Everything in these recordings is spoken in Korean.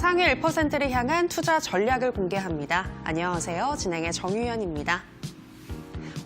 상위 1%를 향한 투자 전략을 공개합니다. 안녕하세요. 진행의 정유현입니다.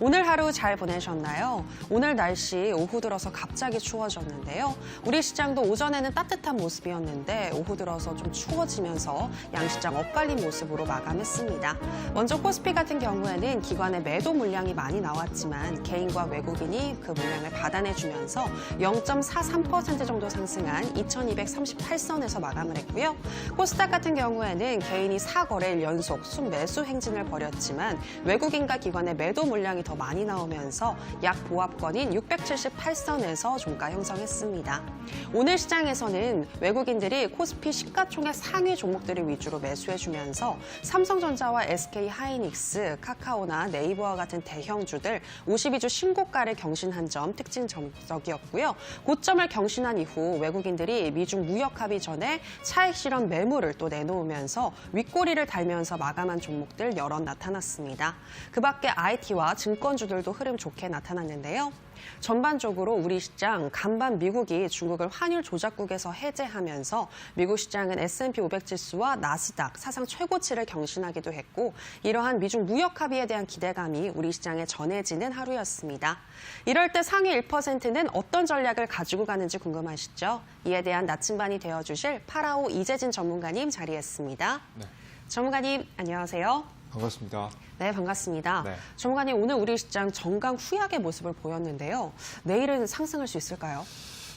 오늘 하루 잘 보내셨나요? 오늘 날씨 오후 들어서 갑자기 추워졌는데요. 우리 시장도 오전에는 따뜻한 모습이었는데 오후 들어서 좀 추워지면서 양시장 엇갈린 모습으로 마감했습니다. 먼저 코스피 같은 경우에는 기관의 매도 물량이 많이 나왔지만 개인과 외국인이 그 물량을 받아내주면서 0.43% 정도 상승한 2238선에서 마감을 했고요. 코스닥 같은 경우에는 개인이 4거래일 연속 순매수 행진을 벌였지만 외국인과 기관의 매도 물량이 더 많이 나오면서 약 보합권인 678선에서 종가 형성했습니다. 오늘 시장에서는 외국인들이 코스피 시가총액 상위 종목들을 위주로 매수해주면서 삼성전자와 SK하이닉스, 카카오나 네이버와 같은 대형주들 52주 신고가를 경신한 점 특징적이었고요. 고점을 경신한 이후 외국인들이 미중 무역 합의 전에 차익 실현 매물을 또 내놓으면서 윗꼬리를 달면서 마감한 종목들 여러 나타났습니다. 그 밖에 IT와 증권주들도 흐름 좋게 나타났는데요. 전반적으로 우리 시장 간밤 미국이 중국을 환율 조작국에서 해제하면서 미국 시장은 S&P 500 지수와 나스닥 사상 최고치를 경신하기도 했고 이러한 미중 무역 합의에 대한 기대감이 우리 시장에 전해지는 하루였습니다. 이럴 때 상위 1%는 어떤 전략을 가지고 가는지 궁금하시죠? 이에 대한 나침반이 되어주실 파라오 이재진 전문가님 자리했습니다. 네. 전문가님 안녕하세요. 반갑습니다. 네, 반갑습니다. 네. 전문가님, 오늘 우리 시장 정강 후약의 모습을 보였는데요. 내일은 상승할 수 있을까요?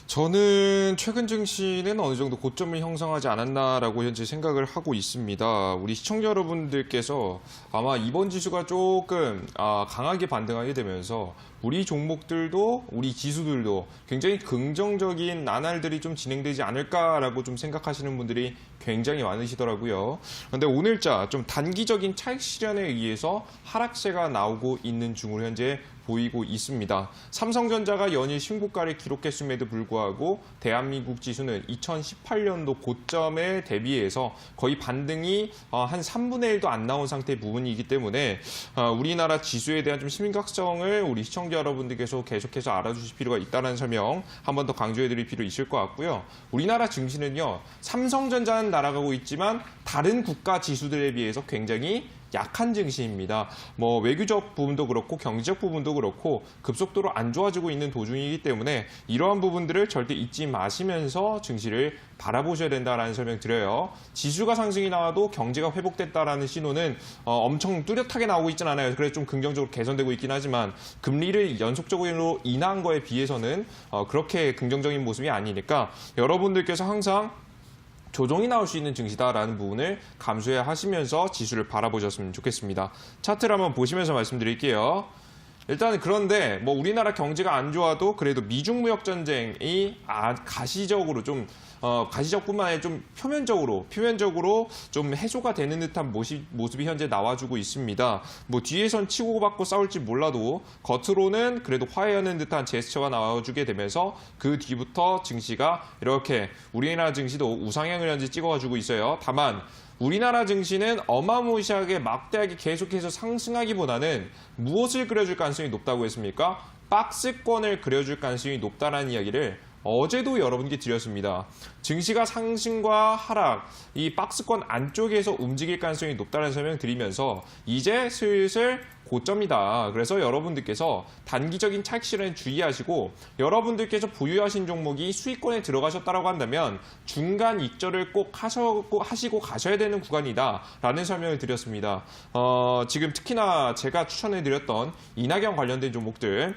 저는 최근 증시는 어느 정도 고점을 형성하지 않았나라고 현재 생각을 하고 있습니다. 우리 시청자 여러분들께서 아마 이번 지수가 조금 강하게 반등하게 되면서 우리 종목들도 우리 지수들도 굉장히 긍정적인 나날들이 좀 진행되지 않을까라고 좀 생각하시는 분들이 굉장히 많으시더라고요. 그런데 오늘자 좀 단기적인 차익 실현에 의해서 하락세가 나오고 있는 중으로 현재 보이고 있습니다. 삼성전자가 연일 신고가를 기록했음에도 불구하고 대한민국 지수는 2018년도 고점에 대비해서 거의 반등이 한 3분의 1도 안 나온 상태의 부분이기 때문에 우리나라 지수에 대한 좀 심각성을 우리 시청자 여러분들께서 계속해서 알아주실 필요가 있다는 설명 한 번 더 강조해드릴 필요 있을 것 같고요. 우리나라 증시는요, 삼성전자는 날아가고 있지만 다른 국가 지수들에 비해서 굉장히 약한 증시입니다. 외교적 부분도 그렇고 경제적 부분도 그렇고 급속도로 안 좋아지고 있는 도중이기 때문에 이러한 부분들을 절대 잊지 마시면서 증시를 바라보셔야 된다라는 설명 드려요. 지수가 상승이 나와도 경제가 회복됐다라는 신호는 엄청 뚜렷하게 나오고 있진 않아요. 그래서 좀 긍정적으로 개선되고 있긴 하지만 금리를 연속적으로 인하한 거에 비해서는 그렇게 긍정적인 모습이 아니니까 여러분들께서 항상 조정이 나올 수 있는 증시다라는 부분을 감수해 하시면서 지수를 바라보셨으면 좋겠습니다. 차트를 한번 보시면서 말씀드릴게요. 일단 그런데 우리나라 경제가 안 좋아도 그래도 미중 무역 전쟁이 가시적으로 좀 가시적뿐만 아니라 좀 표면적으로 좀 해소가 되는 듯한 모습이 현재 나와주고 있습니다. 뒤에선 치고받고 싸울지 몰라도 겉으로는 그래도 화해하는 듯한 제스처가 나와주게 되면서 그 뒤부터 증시가 이렇게 우리나라 증시도 우상향을 현재 찍어가지고 있어요. 다만 우리나라 증시는 어마무시하게 막대하게 계속해서 상승하기보다는 무엇을 그려줄 가능성이 높다고 했습니까? 박스권을 그려줄 가능성이 높다는 이야기를 어제도 여러분께 드렸습니다. 증시가 상승과 하락, 이 박스권 안쪽에서 움직일 가능성이 높다는 설명 드리면서 이제 슬슬 고점이다. 그래서 여러분들께서 단기적인 차익 실현에 주의하시고 여러분들께서 보유하신 종목이 수익권에 들어가셨다고 한다면 중간 익절을 꼭 하시고 가셔야 되는 구간이다라는 설명을 드렸습니다. 지금 특히나 제가 추천해드렸던 이낙연 관련된 종목들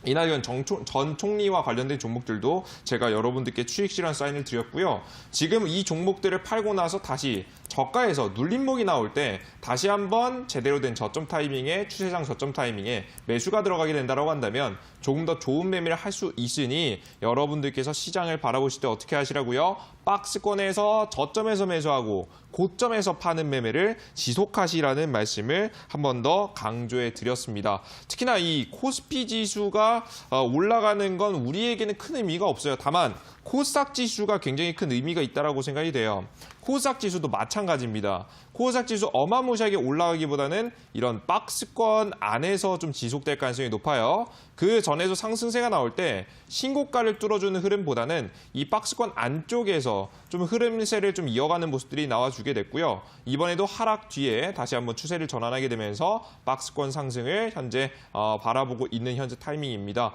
이낙연 전 총리와 관련된 종목들도 제가 여러분들께 수익 실현 사인을 드렸고요. 지금 이 종목들을 팔고 나서 다시 저가에서 눌림목이 나올 때 다시 한번 제대로 된 저점 타이밍에 추세장 저점 타이밍에 매수가 들어가게 된다고 한다면 조금 더 좋은 매매를 할 수 있으니 여러분들께서 시장을 바라보실 때 어떻게 하시라고요? 박스권에서 저점에서 매수하고 고점에서 파는 매매를 지속하시라는 말씀을 한 번 더 강조해 드렸습니다. 특히나 이 코스피 지수가 올라가는 건 우리에게는 큰 의미가 없어요. 다만 코스닥 지수가 굉장히 큰 의미가 있다라고 생각이 돼요. 코스닥 지수도 마찬가지입니다. 코스닥 지수 어마무시하게 올라가기보다는 이런 박스권 안에서 좀 지속될 가능성이 높아요. 그 전에도 상승세가 나올 때 신고가를 뚫어주는 흐름보다는 이 박스권 안쪽에서 좀 흐름세를 좀 이어가는 모습들이 나와주게 됐고요. 이번에도 하락 뒤에 다시 한번 추세를 전환하게 되면서 박스권 상승을 현재 바라보고 있는 현재 타이밍입니다.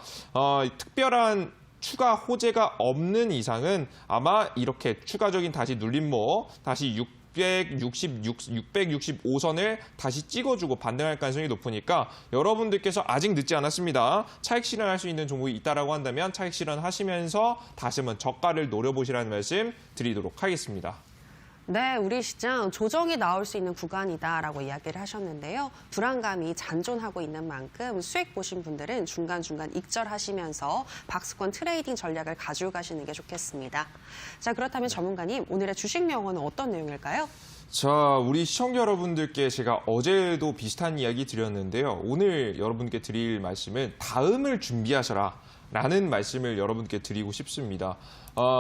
특별한 추가 호재가 없는 이상은 아마 이렇게 추가적인 다시 눌림목, 다시 665선을 다시 찍어주고 반등할 가능성이 높으니까 여러분들께서 아직 늦지 않았습니다. 차익 실현할 수 있는 종목이 있다라고 한다면 차익 실현하시면서 다시 한번 저가를 노려보시라는 말씀 드리도록 하겠습니다. 네, 우리 시장 조정이 나올 수 있는 구간이다라고 이야기를 하셨는데요. 불안감이 잔존하고 있는 만큼 수익 보신 분들은 중간중간 익절하시면서 박스권 트레이딩 전략을 가지고 가시는 게 좋겠습니다. 자, 그렇다면 전문가님, 오늘의 주식 명언은 어떤 내용일까요? 자, 우리 시청자 여러분들께 제가 어제도 비슷한 이야기 드렸는데요. 오늘 여러분께 드릴 말씀은 다음을 준비하셔라 라는 말씀을 여러분께 드리고 싶습니다.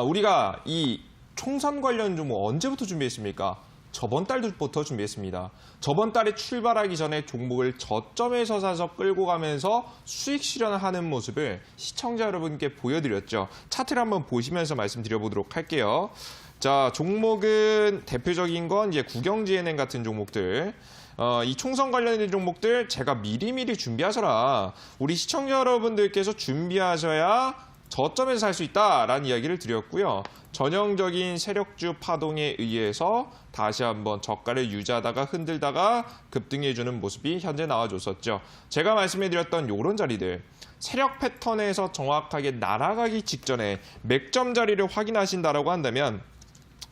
우리가 이 총선 관련 종목 언제부터 준비했습니까? 저번 달부터 준비했습니다. 저번 달에 출발하기 전에 종목을 저점에서 사서 끌고 가면서 수익 실현을 하는 모습을 시청자 여러분께 보여드렸죠. 차트를 한번 보시면서 말씀드려보도록 할게요. 자, 종목은 대표적인 건 이제 국영GNM 같은 종목들. 이 총선 관련된 종목들 제가 미리미리 준비하셔라. 우리 시청자 여러분들께서 준비하셔야 저점에서 살 수 있다라는 이야기를 드렸고요. 전형적인 세력주 파동에 의해서 다시 한번 저가를 유지하다가 흔들다가 급등해주는 모습이 현재 나와줬었죠. 제가 말씀해드렸던 이런 자리들, 세력 패턴에서 정확하게 날아가기 직전에 맥점 자리를 확인하신다라고 한다면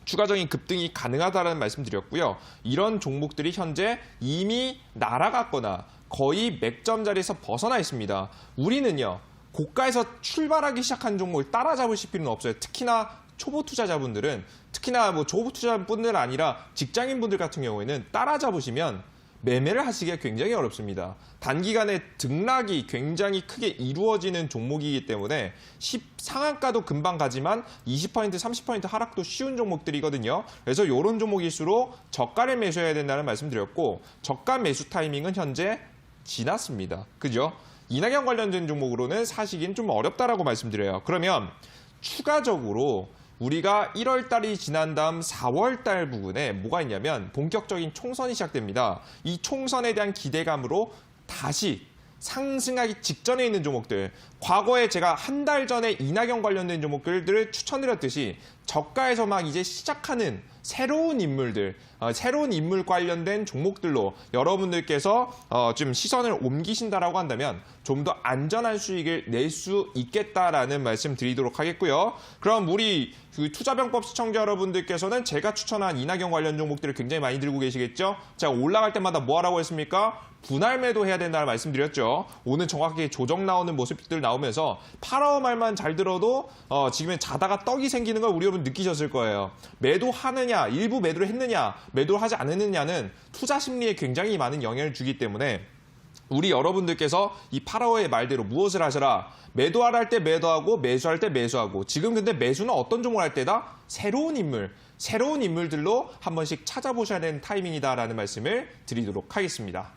추가적인 급등이 가능하다는 말씀드렸고요. 이런 종목들이 현재 이미 날아갔거나 거의 맥점 자리에서 벗어나 있습니다. 우리는요, 고가에서 출발하기 시작한 종목을 따라잡으실 필요는 없어요. 특히나 초보 투자자분들은, 특히나 뭐 초보 투자자분들 아니라 직장인분들 같은 경우에는 따라잡으시면 매매를 하시기가 굉장히 어렵습니다. 단기간에 등락이 굉장히 크게 이루어지는 종목이기 때문에 상한가도 금방 가지만 20%, 30% 하락도 쉬운 종목들이거든요. 그래서 이런 종목일수록 저가를 매수해야 된다는 말씀드렸고, 저가 매수 타이밍은 현재 지났습니다. 그죠? 이낙연 관련된 종목으로는 사시기는 좀 어렵다라고 말씀드려요. 그러면 추가적으로 우리가 1월 달이 지난 다음 4월 달 부분에 뭐가 있냐면 본격적인 총선이 시작됩니다. 이 총선에 대한 기대감으로 다시 상승하기 직전에 있는 종목들, 과거에 제가 한 달 전에 이낙연 관련된 종목들을 추천드렸듯이 저가에서 막 이제 시작하는 새로운 인물들, 새로운 인물 관련된 종목들로 여러분들께서 좀 시선을 옮기신다라고 한다면 좀 더 안전한 수익을 낼 수 있겠다라는 말씀 드리도록 하겠고요. 그럼 우리 투자병법 시청자 여러분들께서는 제가 추천한 이낙연 관련 종목들을 굉장히 많이 들고 계시겠죠? 제가 올라갈 때마다 뭐 하라고 했습니까? 분할 매도해야 된다는 말씀드렸죠. 오늘 정확하게 조정 나오는 모습들 나오면서 8월 말만 잘 들어도 지금은 자다가 떡이 생기는 걸 우리 여러분 느끼셨을 거예요. 매도하느냐, 일부 매도를 했느냐, 매도를 하지 않았느냐는 투자 심리에 굉장히 많은 영향을 주기 때문에 우리 여러분들께서 이 8월의 말대로 무엇을 하셔라? 매도하라 할 때 매도하고 매수할 때 매수하고, 지금 근데 매수는 어떤 종목을 할 때다? 새로운 인물들로 한 번씩 찾아보셔야 되는 타이밍이다라는 말씀을 드리도록 하겠습니다.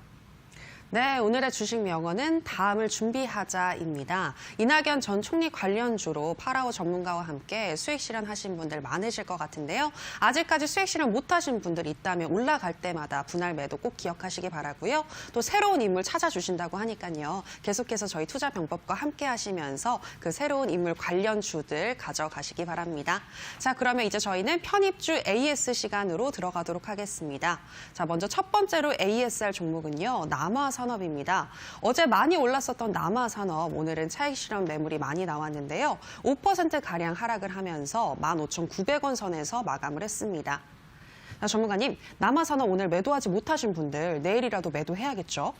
네, 오늘의 주식 명언은 다음을 준비하자입니다. 이낙연 전 총리 관련주로 파라오 전문가와 함께 수익 실현하신 분들 많으실 것 같은데요. 아직까지 수익 실현 못하신 분들이 있다면 올라갈 때마다 분할 매도 꼭 기억하시기 바라고요. 또 새로운 인물 찾아주신다고 하니까요. 계속해서 저희 투자병법과 함께 하시면서 그 새로운 인물 관련주들 가져가시기 바랍니다. 자, 그러면 이제 저희는 편입주 AS 시간으로 들어가도록 하겠습니다. 자, 먼저 첫 번째로 ASR 종목은요, 남아산업입니다. 어제 많이 올랐었던 남아산업, 오늘은 차익 실현 매물이 많이 나왔는데요. 5%가량 하락을 하면서 15,900원 선에서 마감을 했습니다. 자, 전문가님, 남아산업 오늘 매도하지 못하신 분들 내일이라도 매도해야겠죠?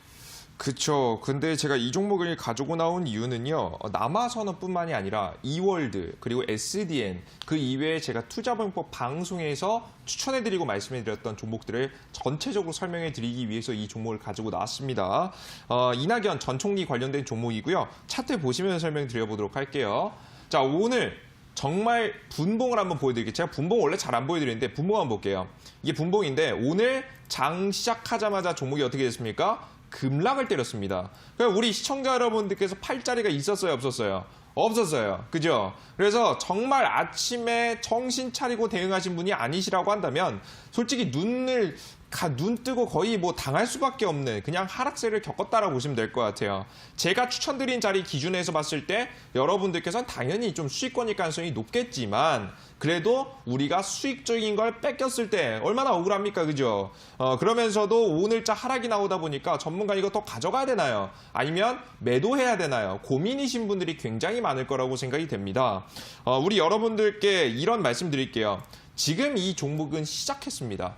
그렇죠. 근데 제가 이 종목을 가지고 나온 이유는요. 남아산업뿐만이 아니라 이월드 그리고 SDN 그 이외에 제가 투자병법 방송에서 추천해드리고 말씀해드렸던 종목들을 전체적으로 설명해드리기 위해서 이 종목을 가지고 나왔습니다. 이낙연 전 총리 관련된 종목이고요. 차트 보시면서 설명드려보도록 할게요. 자, 오늘 정말 분봉을 한번 보여드릴게요. 제가 분봉 원래 잘 안 보여드리는데 분봉 한번 볼게요. 이게 분봉인데 오늘 장 시작하자마자 종목이 어떻게 됐습니까? 급락을 때렸습니다. 그러니까 우리 시청자 여러분들께서 팔자리가 있었어요, 없었어요? 없었어요. 그죠? 그래서 정말 아침에 정신 차리고 대응하신 분이 아니시라고 한다면 솔직히 눈 뜨고 거의 뭐 당할 수밖에 없는 그냥 하락세를 겪었다라고 보시면 될 것 같아요. 제가 추천드린 자리 기준에서 봤을 때 여러분들께서는 당연히 좀 수익권일 가능성이 높겠지만 그래도 우리가 수익적인 걸 뺏겼을 때 얼마나 억울합니까? 그죠? 그러면서도 오늘자 하락이 나오다 보니까 전문가 이거 더 가져가야 되나요? 아니면 매도해야 되나요? 고민이신 분들이 굉장히 많을 거라고 생각이 됩니다. 우리 여러분들께 이런 말씀 드릴게요. 지금 이 종목은 시작했습니다.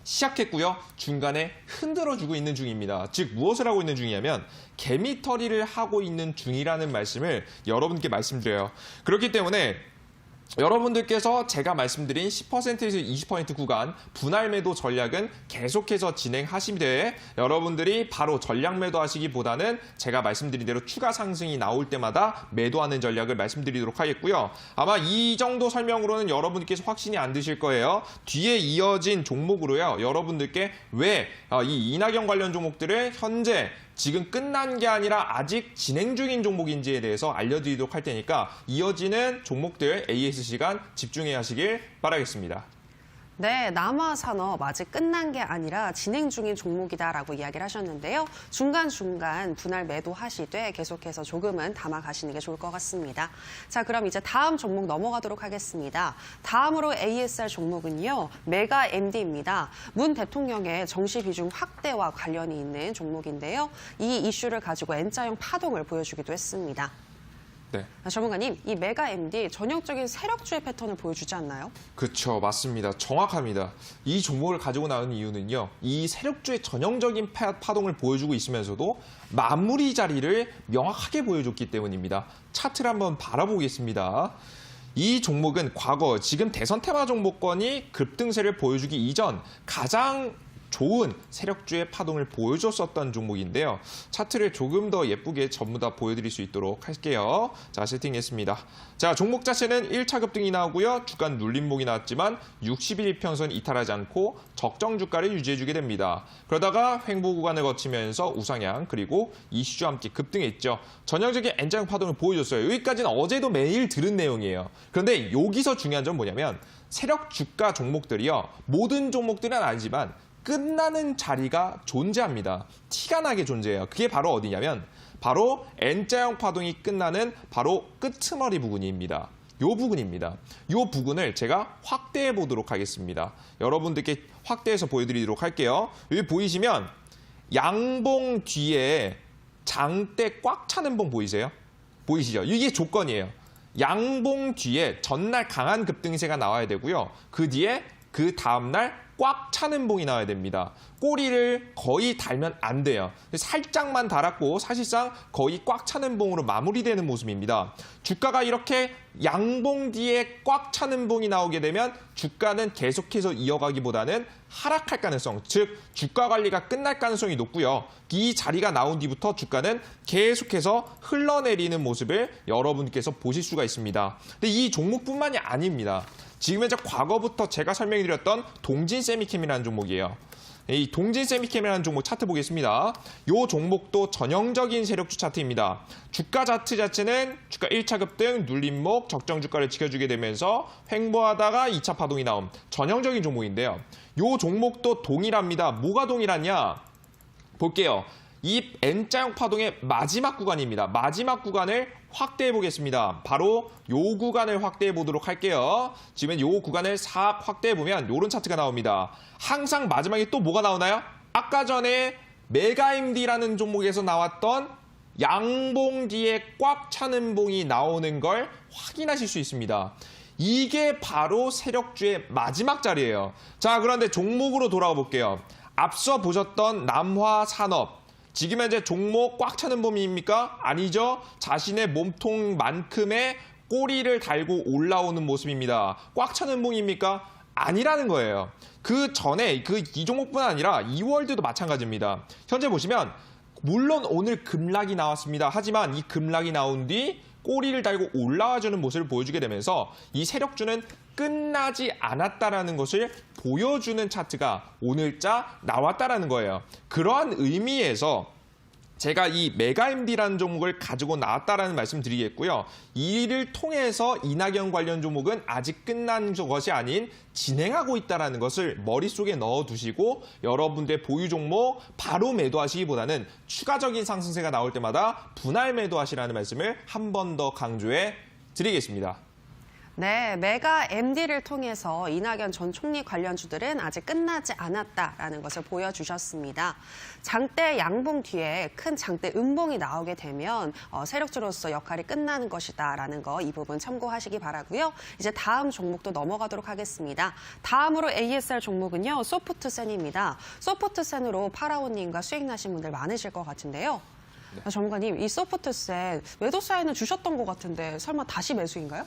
시작했고요. 중간에 흔들어주고 있는 중입니다. 즉 무엇을 하고 있는 중이냐면 개미털이를 하고 있는 중이라는 말씀을 여러분께 말씀드려요. 그렇기 때문에 여러분들께서 제가 말씀드린 10%에서 20% 구간 분할 매도 전략은 계속해서 진행하시되 여러분들이 바로 전략 매도하시기보다는 제가 말씀드린 대로 추가 상승이 나올 때마다 매도하는 전략을 말씀드리도록 하겠고요. 아마 이 정도 설명으로는 여러분께서 확신이 안 드실 거예요. 뒤에 이어진 종목으로요. 여러분들께 왜 이 이낙연 관련 종목들을 현재 지금 끝난 게 아니라 아직 진행 중인 종목인지에 대해서 알려드리도록 할 테니까 이어지는 종목들 AS 시간 집중해 하시길 바라겠습니다. 네, 남아산업 아직 끝난 게 아니라 진행 중인 종목이다라고 이야기를 하셨는데요. 중간중간 분할 매도하시되 계속해서 조금은 담아가시는 게 좋을 것 같습니다. 자, 그럼 이제 다음 종목 넘어가도록 하겠습니다. 다음으로 ASR 종목은요. 메가 MD입니다. 문 대통령의 정시 비중 확대와 관련이 있는 종목인데요. 이 이슈를 가지고 N자형 파동을 보여주기도 했습니다. 네. 전문가님, 이 메가 MD 전형적인 세력주의 패턴을 보여주지 않나요? 그렇죠. 맞습니다. 정확합니다. 이 종목을 가지고 나온 이유는요. 이 세력주의 전형적인 파동을 보여주고 있으면서도 마무리 자리를 명확하게 보여줬기 때문입니다. 차트를 한번 바라보겠습니다. 이 종목은 과거 지금 대선 테마 종목권이 급등세를 보여주기 이전 가장 좋은 세력주의 파동을 보여줬었던 종목인데요. 차트를 조금 더 예쁘게 전부 다 보여드릴 수 있도록 할게요. 자, 세팅했습니다. 자, 종목 자체는 1차 급등이 나오고요. 주간 눌림목이 나왔지만 60일 이평선 이탈하지 않고 적정 주가를 유지해주게 됩니다. 그러다가 횡보 구간을 거치면서 우상향 그리고 이슈와 함께 급등했죠. 전형적인 N자형 파동을 보여줬어요. 여기까지는 어제도 매일 들은 내용이에요. 그런데 여기서 중요한 점 뭐냐면 세력 주가 종목들이요. 모든 종목들은 아니지만 끝나는 자리가 존재합니다. 티가 나게 존재해요. 그게 바로 어디냐면 바로 N자형 파동이 끝나는 바로 끄트머리 부근입니다. 이 부분입니다. 이 부분을 제가 확대해 보도록 하겠습니다. 여러분들께 확대해서 보여드리도록 할게요. 여기 보이시면 양봉 뒤에 장대 꽉 차는 봉 보이세요? 보이시죠? 이게 조건이에요. 양봉 뒤에 전날 강한 급등세가 나와야 되고요. 그 뒤에 그 다음날 꽉 차는 봉이 나와야 됩니다. 꼬리를 거의 달면 안 돼요. 살짝만 달았고 사실상 거의 꽉 차는 봉으로 마무리되는 모습입니다. 주가가 이렇게 양봉 뒤에 꽉 차는 봉이 나오게 되면 주가는 계속해서 이어가기보다는 하락할 가능성, 즉 주가 관리가 끝날 가능성이 높고요. 이 자리가 나온 뒤부터 주가는 계속해서 흘러내리는 모습을 여러분께서 보실 수가 있습니다. 근데 이 종목뿐만이 아닙니다. 지금 현재 과거부터 제가 설명드렸던 동진 세미캠이라는 종목이에요. 이 동진 세미캠이라는 종목 차트 보겠습니다. 이 종목도 전형적인 세력주 차트입니다. 주가 차트 자체는 주가 1차 급등, 눌림목, 적정 주가를 지켜주게 되면서 횡보하다가 2차 파동이 나온 전형적인 종목인데요. 이 종목도 동일합니다. 뭐가 동일하냐? 볼게요. 이 N자형 파동의 마지막 구간입니다. 마지막 구간을 확대해 보겠습니다. 바로 이 구간을 확대해 보도록 할게요. 지금 이 구간을 싹 확대해 보면 이런 차트가 나옵니다. 항상 마지막에 또 뭐가 나오나요? 아까 전에 메가MD라는 종목에서 나왔던 양봉 뒤에 꽉 차는 봉이 나오는 걸 확인하실 수 있습니다. 이게 바로 세력주의 마지막 자리예요. 자, 그런데 종목으로 돌아가 볼게요. 앞서 보셨던 남화산업. 지금 현재 종목 꽉 차는 봉입니까? 아니죠. 자신의 몸통만큼의 꼬리를 달고 올라오는 모습입니다. 꽉 차는 봉입니까? 아니라는 거예요. 그 전에 이 종목뿐 아니라 이월드도 마찬가지입니다. 현재 보시면 물론 오늘 급락이 나왔습니다. 하지만 이 급락이 나온 뒤 꼬리를 달고 올라와주는 모습을 보여주게 되면서 이 세력주는 끝나지 않았다라는 것을 보여주는 차트가 오늘자 나왔다라는 거예요. 그러한 의미에서 제가 이 메가MD라는 종목을 가지고 나왔다라는 말씀 드리겠고요. 이를 통해서 이낙연 관련 종목은 아직 끝난 것이 아닌 진행하고 있다는 것을 머릿속에 넣어두시고 여러분들의 보유 종목 바로 매도하시기보다는 추가적인 상승세가 나올 때마다 분할 매도하시라는 말씀을 한 번 더 강조해 드리겠습니다. 네, 메가 MD를 통해서 이낙연 전 총리 관련주들은 아직 끝나지 않았다라는 것을 보여주셨습니다. 장대 양봉 뒤에 큰 장대 음봉이 나오게 되면 세력주로서 역할이 끝나는 것이다라는 거 이 부분 참고하시기 바라고요. 이제 다음 종목도 넘어가도록 하겠습니다. 다음으로 ASR 종목은요, 소프트센입니다. 소프트센으로 파라오님과 수익 나신 분들 많으실 것 같은데요. 전문가님, 이 소프트센 매도 사인을 주셨던 것 같은데 설마 다시 매수인가요?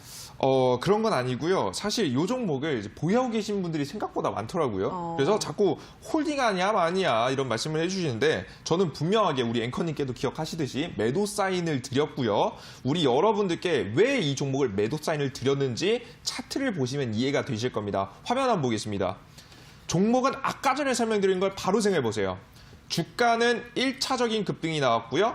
그런 건 아니고요. 사실 이 종목을 이제 보유하고 계신 분들이 생각보다 많더라고요. 그래서 자꾸 홀딩하냐 마냐 이런 말씀을 해주시는데 저는 분명하게 우리 앵커님께도 기억하시듯이 매도 사인을 드렸고요. 우리 여러분들께 왜 이 종목을 매도 사인을 드렸는지 차트를 보시면 이해가 되실 겁니다. 화면 한번 보겠습니다. 종목은 아까 전에 설명드린 걸 바로 생각해 보세요. 주가는 1차적인 급등이 나왔고요.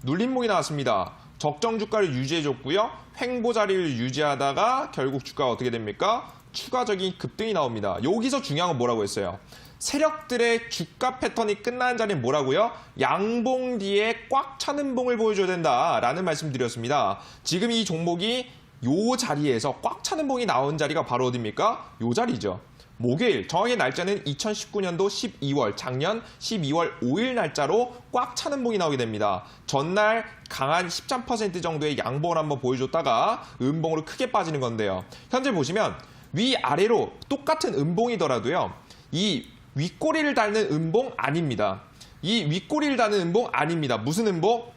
눌림목이 나왔습니다. 적정 주가를 유지해줬고요. 횡보 자리를 유지하다가 결국 주가가 어떻게 됩니까? 추가적인 급등이 나옵니다. 여기서 중요한 건 뭐라고 했어요? 세력들의 주가 패턴이 끝나는 자리는 뭐라고요? 양봉 뒤에 꽉 차는 봉을 보여줘야 된다라는 말씀 드렸습니다. 지금 이 종목이 요 자리에서 꽉 차는 봉이 나온 자리가 바로 어디입니까? 요 자리죠. 목요일, 정확히 날짜는 2019년도 12월, 작년 12월 5일 날짜로 꽉 차는 봉이 나오게 됩니다. 전날 강한 13% 정도의 양봉을 한번 보여줬다가 음봉으로 크게 빠지는 건데요. 현재 보시면 위아래로 똑같은 음봉이더라도요. 이 윗꼬리를 닳는 음봉 아닙니다. 이 윗꼬리를 닳는 음봉 아닙니다. 무슨 음봉?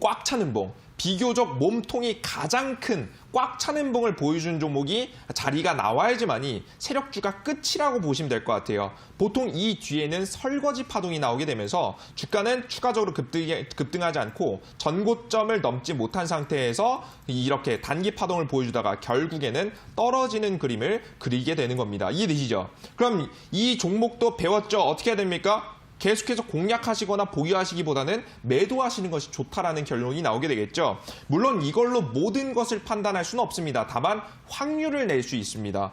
꽉 차는 봉. 비교적 몸통이 가장 큰 꽉 차는 봉을 보여준 종목이 자리가 나와야지만이 세력주가 끝이라고 보시면 될 것 같아요. 보통 이 뒤에는 설거지 파동이 나오게 되면서 주가는 추가적으로 급등하지 않고 전고점을 넘지 못한 상태에서 이렇게 단기 파동을 보여주다가 결국에는 떨어지는 그림을 그리게 되는 겁니다. 이해되시죠? 그럼 이 종목도 배웠죠? 어떻게 해야 됩니까? 계속해서 공략하시거나 보유하시기보다는 매도하시는 것이 좋다라는 결론이 나오게 되겠죠. 물론 이걸로 모든 것을 판단할 수는 없습니다. 다만 확률을 낼 수 있습니다.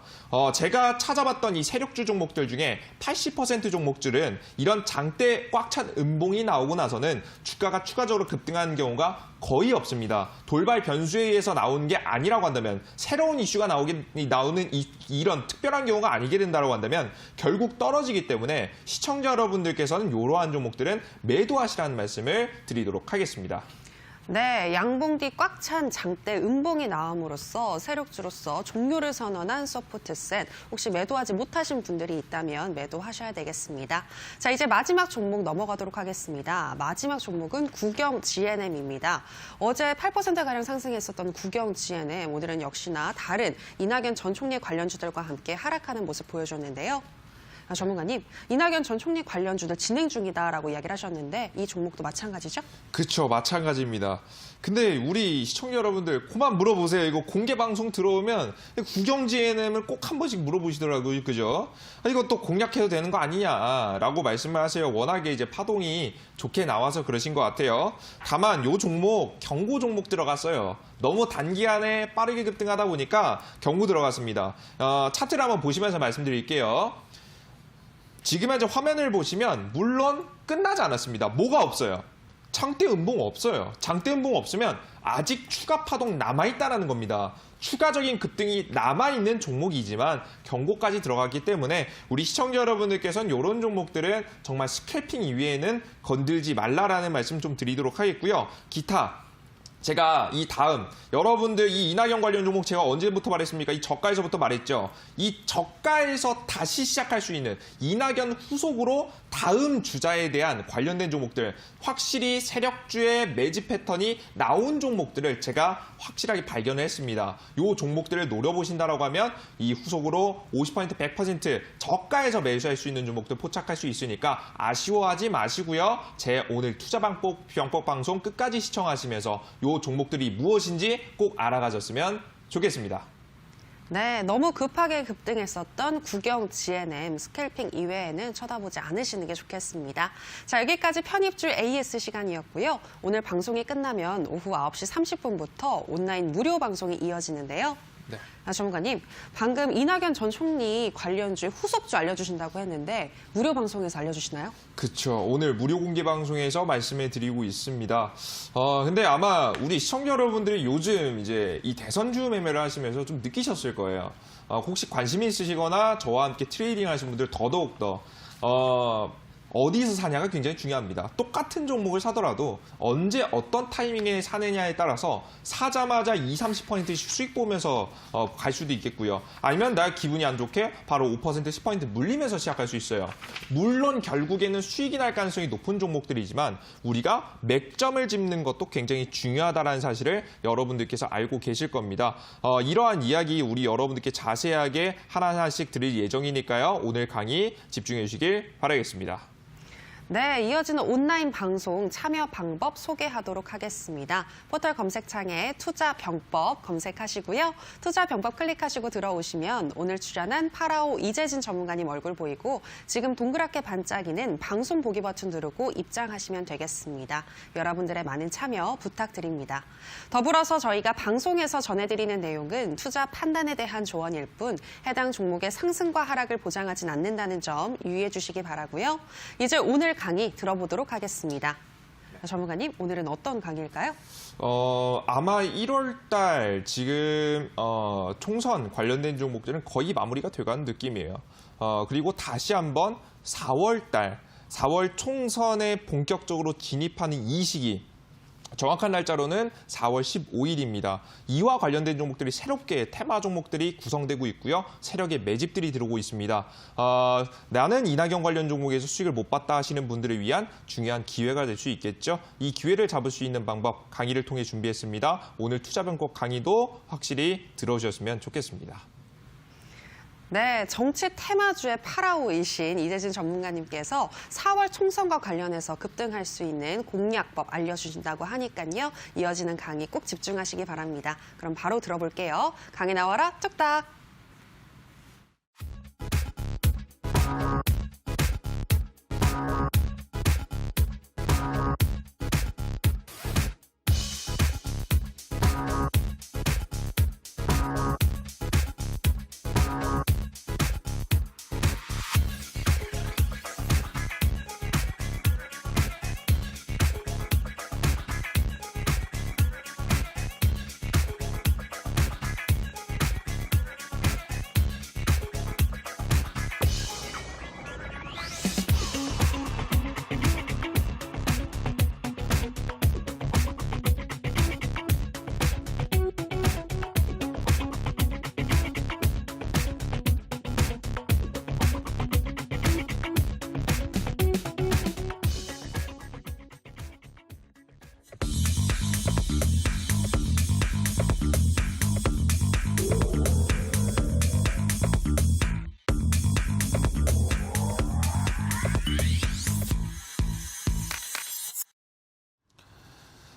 제가 찾아봤던 이 세력주 종목들 중에 80% 종목들은 이런 장대 꽉 찬 음봉이 나오고 나서는 주가가 추가적으로 급등하는 경우가 거의 없습니다. 돌발 변수에 의해서 나오는 게 아니라고 한다면 새로운 이슈가 나오는 이런 특별한 경우가 아니게 된다고 한다면 결국 떨어지기 때문에 시청자 여러분들께서는 이러한 종목들은 매도하시라는 말씀을 드리도록 하겠습니다. 네, 양봉 뒤 꽉 찬 장대 음봉이 나옴으로써 세력주로서 종료를 선언한 소프트센. 혹시 매도하지 못하신 분들이 있다면 매도하셔야 되겠습니다. 자, 이제 마지막 종목 넘어가도록 하겠습니다. 마지막 종목은 구경 GNM입니다. 어제 8%가량 상승했었던 구경 GNM, 오늘은 역시나 다른 이낙연 전 총리 관련주들과 함께 하락하는 모습 보여줬는데요. 전문가님, 이낙연 전 총리 관련주들 진행 중이다라고 이야기를 하셨는데 이 종목도 마찬가지죠? 그렇죠. 마찬가지입니다. 근데 우리 시청자 여러분들 그만 물어보세요. 이거 공개 방송 들어오면 구경 GNM을 꼭 한 번씩 물어보시더라고요. 그죠? 이거 또 공략해도 되는 거 아니냐라고 말씀을 하세요. 워낙에 이제 파동이 좋게 나와서 그러신 것 같아요. 다만 요 종목 경고 종목 들어갔어요. 너무 단기간에 빠르게 급등하다 보니까 경고 들어갔습니다. 차트를 한번 보시면서 말씀드릴게요. 지금 현재 화면을 보시면 물론 끝나지 않았습니다. 뭐가 없어요? 장대 음봉 없어요. 장대 음봉 없으면 아직 추가 파동 남아있다는 겁니다. 추가적인 급등이 남아있는 종목이지만 경고까지 들어갔기 때문에 우리 시청자 여러분들께서는 이런 종목들은 정말 스캘핑 이외에는 건들지 말라라는 말씀 좀 드리도록 하겠고요. 기타. 제가 이 다음 여러분들 이 이낙연 관련 종목 제가 언제부터 말했습니까? 이 저가에서부터 말했죠. 이 저가에서 다시 시작할 수 있는 이낙연 후속으로 다음 주자에 대한 관련된 종목들, 확실히 세력주의 매집 패턴이 나온 종목들을 제가 확실하게 발견을 했습니다. 이 종목들을 노려보신다라고 하면 이 후속으로 50%, 100% 저가에서 매수할 수 있는 종목들 포착할 수 있으니까 아쉬워하지 마시고요. 제 오늘 투자방법 방송 끝까지 시청하시면서 이 요 종목들이 무엇인지 꼭 알아가셨으면 좋겠습니다. 네, 너무 급하게 급등했었던 국영, GNM, 스캘핑 이외에는 쳐다보지 않으시는 게 좋겠습니다. 자, 여기까지 편입줄 AS 시간이었고요. 오늘 방송이 끝나면 오후 9시 30분부터 온라인 무료 방송이 이어지는데요. 네. 전문가님, 방금 이낙연 전 총리 관련주의 후속주 알려주신다고 했는데 무료 방송에서 알려주시나요? 그렇죠. 오늘 무료 공개 방송에서 말씀해 드리고 있습니다. 근데 아마 우리 시청자 여러분들이 요즘 이제 이 대선주 매매를 하시면서 좀 느끼셨을 거예요. 혹시 관심이 있으시거나 저와 함께 트레이딩 하시는 분들 더더욱 어디서 사냐가 굉장히 중요합니다. 똑같은 종목을 사더라도 언제 어떤 타이밍에 사느냐에 따라서 사자마자 20-30%씩 수익 보면서 갈 수도 있겠고요. 아니면 나 기분이 안 좋게 바로 5% 10% 물리면서 시작할 수 있어요. 물론 결국에는 수익이 날 가능성이 높은 종목들이지만 우리가 맥점을 짚는 것도 굉장히 중요하다는 사실을 여러분들께서 알고 계실 겁니다. 이러한 이야기 우리 여러분들께 자세하게 하나하나씩 드릴 예정이니까요. 오늘 강의 집중해 주시길 바라겠습니다. 네, 이어지는 온라인 방송 참여 방법 소개하도록 하겠습니다. 포털 검색창에 투자병법 검색하시고요. 투자병법 클릭하시고 들어오시면 오늘 출연한 파라오 이재진 전문가님 얼굴 보이고 지금 동그랗게 반짝이는 방송 보기 버튼 누르고 입장하시면 되겠습니다. 여러분들의 많은 참여 부탁드립니다. 더불어서 저희가 방송에서 전해드리는 내용은 투자 판단에 대한 조언일 뿐 해당 종목의 상승과 하락을 보장하진 않는다는 점 유의해 주시기 바라고요. 이제 오늘 강의 들어보도록 하겠습니다. 전문가님, 오늘은 어떤 강의일까요? 아마 1월 달 지금 총선 관련된 종목들은 거의 마무리가 돼가는 느낌이에요. 그리고 다시 한번 4월 총선에 본격적으로 진입하는 이 시기, 정확한 날짜로는 4월 15일입니다. 이와 관련된 종목들이 새롭게 테마 종목들이 구성되고 있고요. 세력의 매집들이 들어오고 있습니다. 나는 이낙연 관련 종목에서 수익을 못 봤다 하시는 분들을 위한 중요한 기회가 될 수 있겠죠. 이 기회를 잡을 수 있는 방법 강의를 통해 준비했습니다. 오늘 투자병법 강의도 확실히 들어주셨으면 좋겠습니다. 네, 정치 테마주의 파라오이신 이재진 전문가님께서 4월 총선과 관련해서 급등할 수 있는 공략법 알려주신다고 하니까요. 이어지는 강의 꼭 집중하시기 바랍니다. 그럼 바로 들어볼게요. 강의 나와라 뚝딱.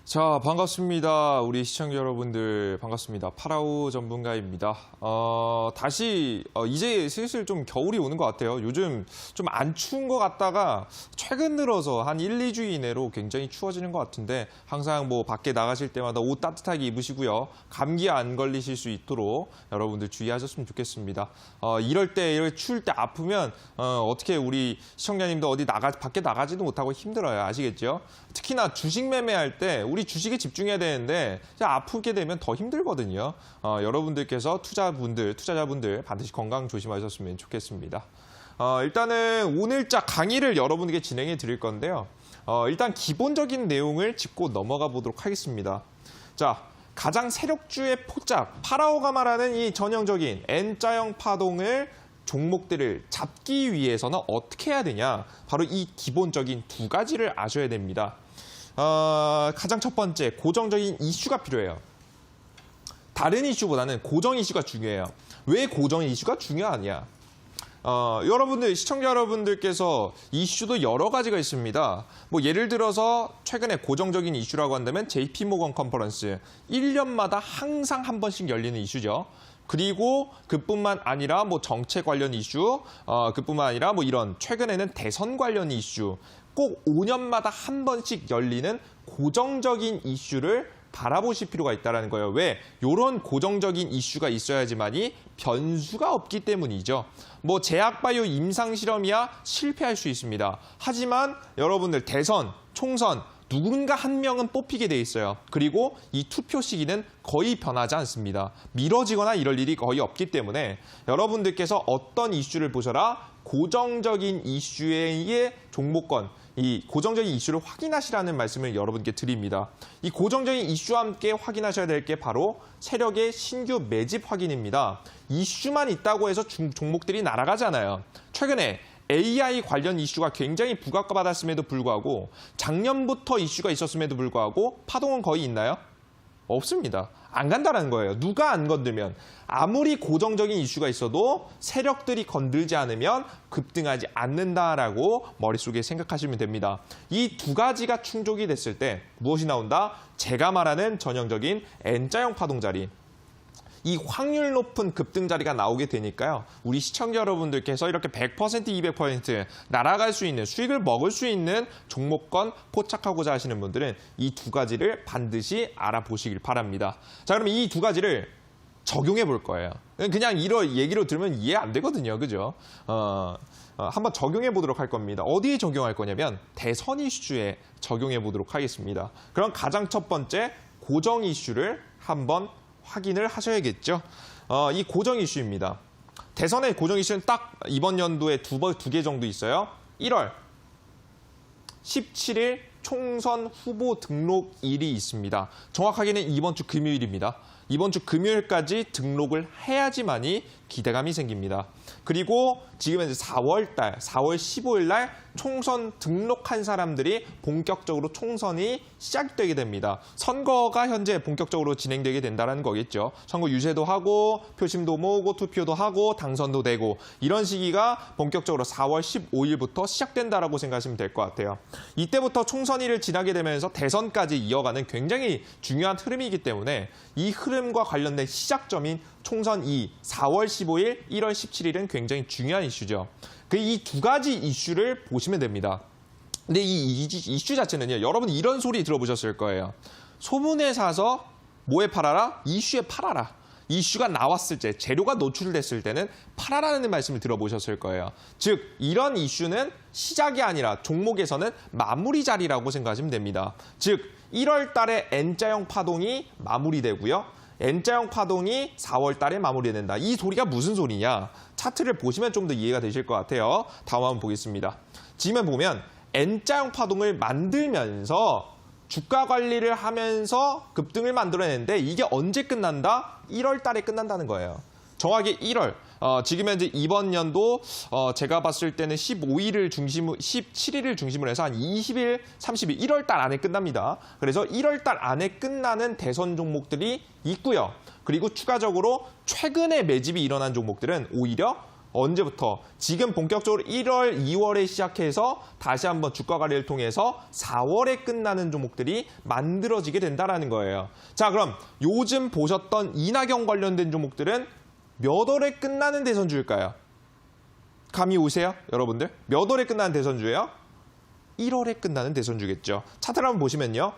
자, 반갑습니다. 우리 시청자 여러분들 반갑습니다. 파라오 전문가입니다. 다시 이제 슬슬 좀 겨울이 오는 것 같아요. 요즘 좀 안 추운 것 같다가 최근 들어서 한 1, 2주 이내로 굉장히 추워지는 것 같은데 항상 뭐 밖에 나가실 때마다 옷 따뜻하게 입으시고요. 감기 안 걸리실 수 있도록 여러분들 주의하셨으면 좋겠습니다. 이럴 때 추울 때 아프면 어떻게 우리 시청자님도 어디 밖에 나가지도 못하고 힘들어요. 아시겠죠? 특히나 주식 매매할 때 우리 주식에 집중해야 되는데 아프게 되면 더 힘들거든요. 여러분들께서 투자자분들 반드시 건강 조심하셨으면 좋겠습니다. 일단은 오늘자 강의를 여러분에게 진행해 드릴 건데요. 일단 기본적인 내용을 짚고 넘어가 보도록 하겠습니다. 자, 가장 세력주의 포짝, 파라오가 말하는 이 전형적인 N자형 파동을 종목들을 잡기 위해서는 어떻게 해야 되냐? 바로 이 기본적인 두 가지를 아셔야 됩니다. 가장 첫 번째, 고정적인 이슈가 필요해요. 다른 이슈보다는 고정 이슈가 중요해요. 왜 고정 이슈가 중요하냐? 여러분들, 시청자 여러분들께서 이슈도 여러 가지가 있습니다. 뭐 예를 들어서 최근에 고정적인 이슈라고 한다면 JP모건 컨퍼런스 1년마다 항상 한 번씩 열리는 이슈죠. 그리고 그뿐만 아니라 뭐 정책 관련 이슈, 그뿐만 아니라 뭐 이런 최근에는 대선 관련 이슈, 꼭 5년마다 한 번씩 열리는 고정적인 이슈를 바라보실 필요가 있다는 거예요. 왜? 이런 고정적인 이슈가 있어야지만이 변수가 없기 때문이죠. 뭐 제약바이오 임상실험이야 실패할 수 있습니다. 하지만 여러분들 대선, 총선 누군가 한 명은 뽑히게 돼 있어요. 그리고 이 투표 시기는 거의 변하지 않습니다. 미뤄지거나 이럴 일이 거의 없기 때문에 여러분들께서 어떤 이슈를 보셔라 고정적인 이슈의 종목권, 이 고정적인 이슈를 확인하시라는 말씀을 여러분께 드립니다. 이 고정적인 이슈와 함께 확인하셔야 될 게 바로 세력의 신규 매집 확인입니다. 이슈만 있다고 해서 종목들이 날아가잖아요. 최근에 AI 관련 이슈가 굉장히 부각받았음에도 불구하고 작년부터 이슈가 있었음에도 불구하고 파동은 거의 있나요? 없습니다. 안 간다는 거예요. 누가 안 건들면 아무리 고정적인 이슈가 있어도 세력들이 건들지 않으면 급등하지 않는다라고 머릿속에 생각하시면 됩니다. 이 두 가지가 충족이 됐을 때 무엇이 나온다? 제가 말하는 전형적인 N자형 파동자리. 이 확률 높은 급등 자리가 나오게 되니까요. 우리 시청자 여러분들께서 이렇게 100%, 200% 날아갈 수 있는 수익을 먹을 수 있는 종목권 포착하고자 하시는 분들은 이 두 가지를 반드시 알아보시길 바랍니다. 자, 그럼 이 두 가지를 적용해 볼 거예요. 그냥 이런 얘기로 들으면 이해 안 되거든요. 그죠? 한번 적용해 보도록 할 겁니다. 어디에 적용할 거냐면 대선 이슈에 적용해 보도록 하겠습니다. 그럼 가장 첫 번째 고정 이슈를 한번 확인을 하셔야겠죠. 이 고정 이슈입니다. 대선의 고정 이슈는 딱 이번 연도에 두 개 정도 있어요. 1월 17일 총선 후보 등록일이 있습니다. 정확하게는 이번 주 금요일입니다. 이번 주 금요일까지 등록을 해야지만이 기대감이 생깁니다. 그리고 지금 이제 4월 15일 날 총선 등록한 사람들이 본격적으로 총선이 시작되게 됩니다. 선거가 현재 본격적으로 진행되게 된다는 거겠죠. 선거 유세도 하고 표심도 모으고 투표도 하고 당선도 되고 이런 시기가 본격적으로 4월 15일부터 시작된다라고 생각하시면 될 것 같아요. 이때부터 총선일을 지나게 되면서 대선까지 이어가는 굉장히 중요한 흐름이기 때문에 이 흐름과 관련된 시작점인 총선 2, 4월 15일, 1월 17일은 굉장히 중요한 이슈죠. 이 두 가지 이슈를 보시면 됩니다. 근데 이 이슈 자체는요, 여러분 이런 소리 들어보셨을 거예요. 소문에 사서 뭐에 팔아라? 이슈에 팔아라. 이슈가 나왔을 때, 재료가 노출됐을 때는 팔아라는 말씀을 들어보셨을 거예요. 즉, 이런 이슈는 시작이 아니라 종목에서는 마무리 자리라고 생각하시면 됩니다. 즉, 1월 달에 N자형 파동이 마무리되고요. N자형 파동이 4월 달에 마무리된다. 이 소리가 무슨 소리냐? 차트를 보시면 좀 더 이해가 되실 것 같아요. 다음 한번 보겠습니다. 지금 보면 N자형 파동을 만들면서 주가 관리를 하면서 급등을 만들어내는데 이게 언제 끝난다? 1월 달에 끝난다는 거예요. 정확히 1월. 지금 현재 이번 연도 제가 봤을 때는 17일을 중심으로 해서 한 20일, 30일, 1월 달 안에 끝납니다. 그래서 1월 달 안에 끝나는 대선 종목들이 있고요. 그리고 추가적으로 최근에 매집이 일어난 종목들은 오히려 언제부터? 지금 본격적으로 1월, 2월에 시작해서 다시 한번 주가 관리를 통해서 4월에 끝나는 종목들이 만들어지게 된다는 거예요. 자, 그럼 요즘 보셨던 이낙연 관련된 종목들은 몇 월에 끝나는 대선주일까요? 감이 오세요, 여러분들? 몇 월에 끝나는 대선주예요? 1월에 끝나는 대선주겠죠. 차트를 한번 보시면요.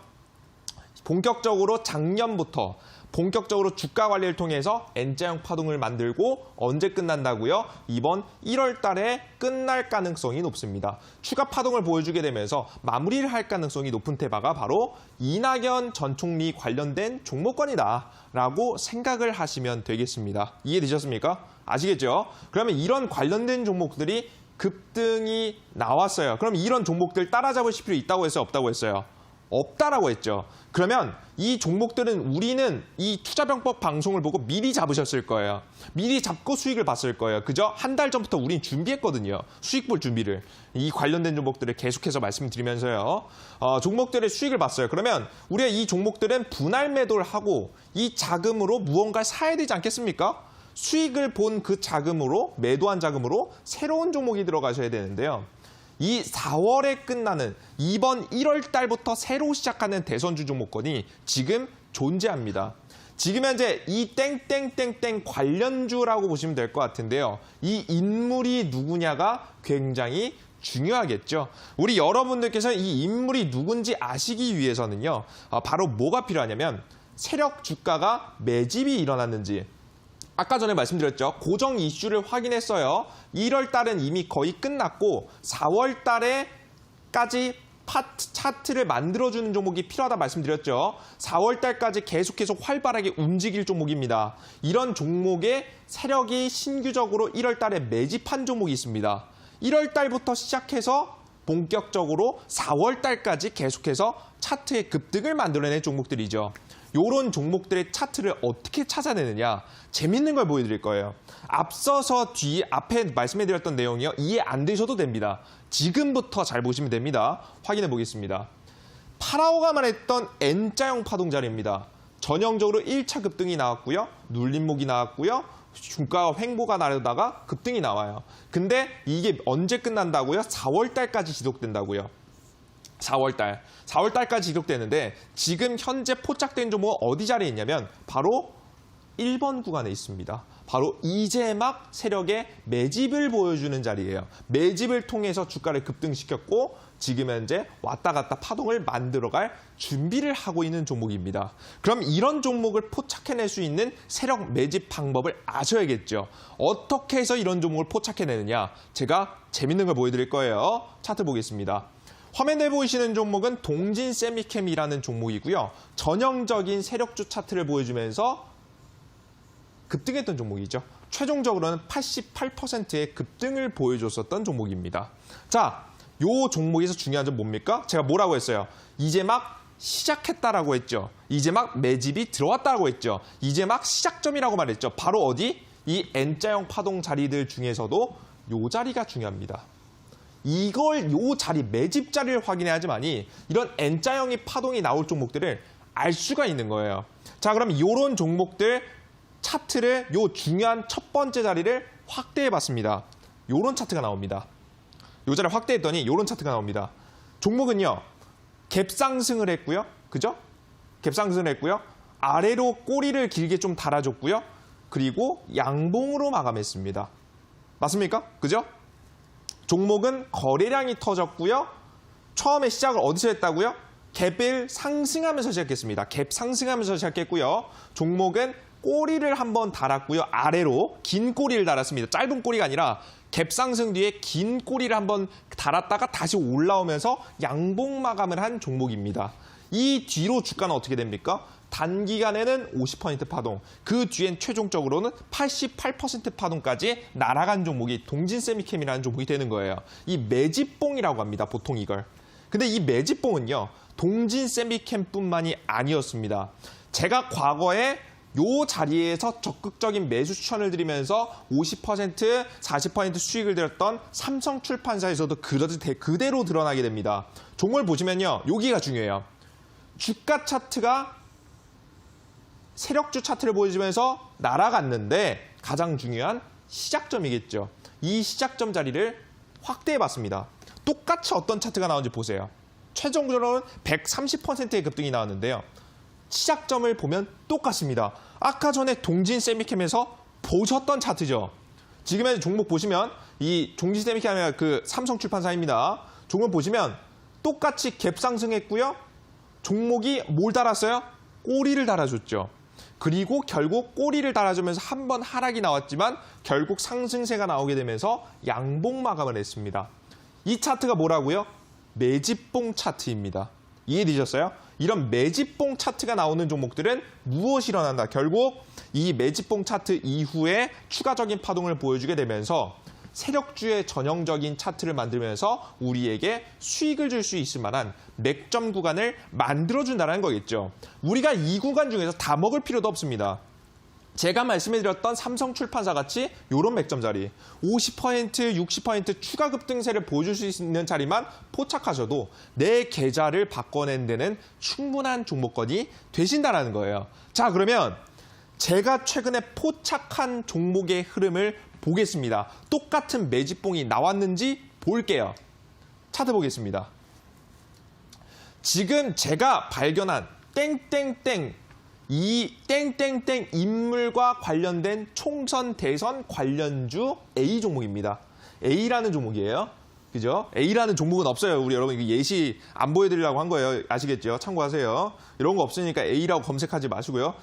본격적으로 작년부터 본격적으로 주가 관리를 통해서 N자형 파동을 만들고 언제 끝난다고요? 이번 1월 달에 끝날 가능성이 높습니다. 추가 파동을 보여주게 되면서 마무리를 할 가능성이 높은 테마가 바로 이낙연 전 총리 관련된 종목권이다라고 생각을 하시면 되겠습니다. 이해되셨습니까? 아시겠죠? 그러면 이런 관련된 종목들이 급등이 나왔어요. 그럼 이런 종목들 따라잡으실 필요 있다고 했어요? 없다고 했어요? 없다라고 했죠. 그러면 이 종목들은 우리는 이 투자병법 방송을 보고 미리 잡으셨을 거예요. 미리 잡고 수익을 봤을 거예요. 그죠? 한 달 전부터 우린 준비했거든요. 수익 볼 준비를. 이 관련된 종목들을 계속해서 말씀드리면서요. 종목들의 수익을 봤어요. 그러면 우리가 이 종목들은 분할 매도를 하고 이 자금으로 무언가를 사야 되지 않겠습니까? 수익을 본 그 자금으로, 매도한 자금으로 새로운 종목이 들어가셔야 되는데요. 이 4월에 끝나는 이번 1월 달부터 새로 시작하는 대선주 종목권이 지금 존재합니다. 지금 현재 이 땡땡땡땡 관련주라고 보시면 될 것 같은데요. 이 인물이 누구냐가 굉장히 중요하겠죠. 우리 여러분들께서 이 인물이 누군지 아시기 위해서는요. 바로 뭐가 필요하냐면 세력 주가가 매집이 일어났는지, 아까 전에 말씀드렸죠. 고정 이슈를 확인했어요. 1월 달은 이미 거의 끝났고 4월 달에까지 차트를 만들어주는 종목이 필요하다 말씀드렸죠. 4월 달까지 계속해서 활발하게 움직일 종목입니다. 이런 종목에 세력이 신규적으로 1월 달에 매집한 종목이 있습니다. 1월 달부터 시작해서 본격적으로 4월 달까지 계속해서 차트의 급등을 만들어낸 종목들이죠. 이런 종목들의 차트를 어떻게 찾아내느냐, 재밌는 걸 보여드릴 거예요. 앞서서 앞에 말씀해드렸던 내용이요. 이해 안 되셔도 됩니다. 지금부터 잘 보시면 됩니다. 확인해 보겠습니다. 파라오가 말했던 N자형 파동자리입니다. 전형적으로 1차 급등이 나왔고요. 눌림목이 나왔고요. 주가 횡보가 나르다가 급등이 나와요. 근데 이게 언제 끝난다고요? 4월 달까지 지속된다고요. 4월 달까지 지속되는데 지금 현재 포착된 종목은 어디 자리에 있냐면 바로 1번 구간에 있습니다. 바로 이제 막 세력의 매집을 보여주는 자리예요. 매집을 통해서 주가를 급등시켰고 지금 현재 왔다 갔다 파동을 만들어갈 준비를 하고 있는 종목입니다. 그럼 이런 종목을 포착해낼 수 있는 세력 매집 방법을 아셔야겠죠. 어떻게 해서 이런 종목을 포착해내느냐, 제가 재밌는 걸 보여드릴 거예요. 차트 보겠습니다. 화면에 보이시는 종목은 동진 세미캠이라는 종목이고요. 전형적인 세력주 차트를 보여주면서 급등했던 종목이죠. 최종적으로는 88%의 급등을 보여줬었던 종목입니다. 자, 이 종목에서 중요한 점 뭡니까? 제가 뭐라고 했어요? 이제 막 시작했다라고 했죠. 이제 막 매집이 들어왔다라고 했죠. 이제 막 시작점이라고 말했죠. 바로 어디? 이 N자형 파동 자리들 중에서도 이 자리가 중요합니다. 요 자리, 매집 자리를 확인해야지만이 이런 N자형의 파동이 나올 종목들을 알 수가 있는 거예요. 자, 그럼 이런 종목들 차트를 요 중요한 첫 번째 자리를 확대해 봤습니다. 요런 차트가 나옵니다. 요 자리를 확대했더니 요런 차트가 나옵니다. 종목은요, 갭상승을 했고요. 그죠? 갭상승을 했고요. 아래로 꼬리를 길게 좀 달아줬고요. 그리고 양봉으로 마감했습니다. 맞습니까? 그죠? 종목은 거래량이 터졌고요. 처음에 시작을 어디서 했다고요? 갭을 상승하면서 시작했습니다. 갭 상승하면서 시작했고요. 종목은 꼬리를 한번 달았고요. 아래로 긴 꼬리를 달았습니다. 짧은 꼬리가 아니라 갭 상승 뒤에 긴 꼬리를 한번 달았다가 다시 올라오면서 양봉 마감을 한 종목입니다. 이 뒤로 주가는 어떻게 됩니까? 단기간에는 50% 파동, 그 뒤엔 최종적으로는 88% 파동까지 날아간 종목이 동진세미캠이라는 종목이 되는 거예요. 이 매집봉이라고 합니다. 보통 이걸. 근데 이 매집봉은요, 동진세미캠뿐만이 아니었습니다. 제가 과거에 요 자리에서 적극적인 매수 추천을 드리면서 50%, 40% 수익을 들였던 삼성출판사에서도 그대로 드러나게 됩니다. 종목을 보시면요, 여기가 중요해요. 주가 차트가 세력주 차트를 보여주면서 날아갔는데 가장 중요한 시작점이겠죠. 이 시작점 자리를 확대해봤습니다. 똑같이 어떤 차트가 나오는지 보세요. 최종적으로는 130%의 급등이 나왔는데요. 시작점을 보면 똑같습니다. 아까 전에 동진세미캠에서 보셨던 차트죠. 지금의 종목 보시면 이 동진세미캠이 그 삼성출판사입니다. 종목 보시면 똑같이 갭 상승했고요. 종목이 뭘 달았어요? 꼬리를 달아줬죠. 그리고 결국 꼬리를 달아주면서 한 번 하락이 나왔지만 결국 상승세가 나오게 되면서 양봉 마감을 했습니다. 이 차트가 뭐라고요? 매집봉 차트입니다. 이해되셨어요? 이런 매집봉 차트가 나오는 종목들은 무엇이 일어난다? 결국 이 매집봉 차트 이후에 추가적인 파동을 보여주게 되면서 세력주의 전형적인 차트를 만들면서 우리에게 수익을 줄 수 있을 만한 맥점 구간을 만들어준다는 거겠죠. 우리가 이 구간 중에서 다 먹을 필요도 없습니다. 제가 말씀해드렸던 삼성출판사 같이 이런 맥점 자리, 50%, 60% 추가 급등세를 보여줄 수 있는 자리만 포착하셔도 내 계좌를 바꿔낸 데는 충분한 종목권이 되신다는 거예요. 자, 그러면 제가 최근에 포착한 종목의 흐름을 보겠습니다. 똑같은 매집봉이 나왔는지 볼게요. 차트 보겠습니다. 지금 제가 발견한 땡땡땡 이 땡땡땡 인물과 관련된 총선 대선 관련주 A 종목입니다. A라는 종목이에요. 그죠? A라는 종목은 없어요. 우리 여러분 이거 예시 안 보여드리려고 한 거예요. 아시겠죠? 참고하세요. 이런 거 없으니까 A라고 검색하지 마시고요.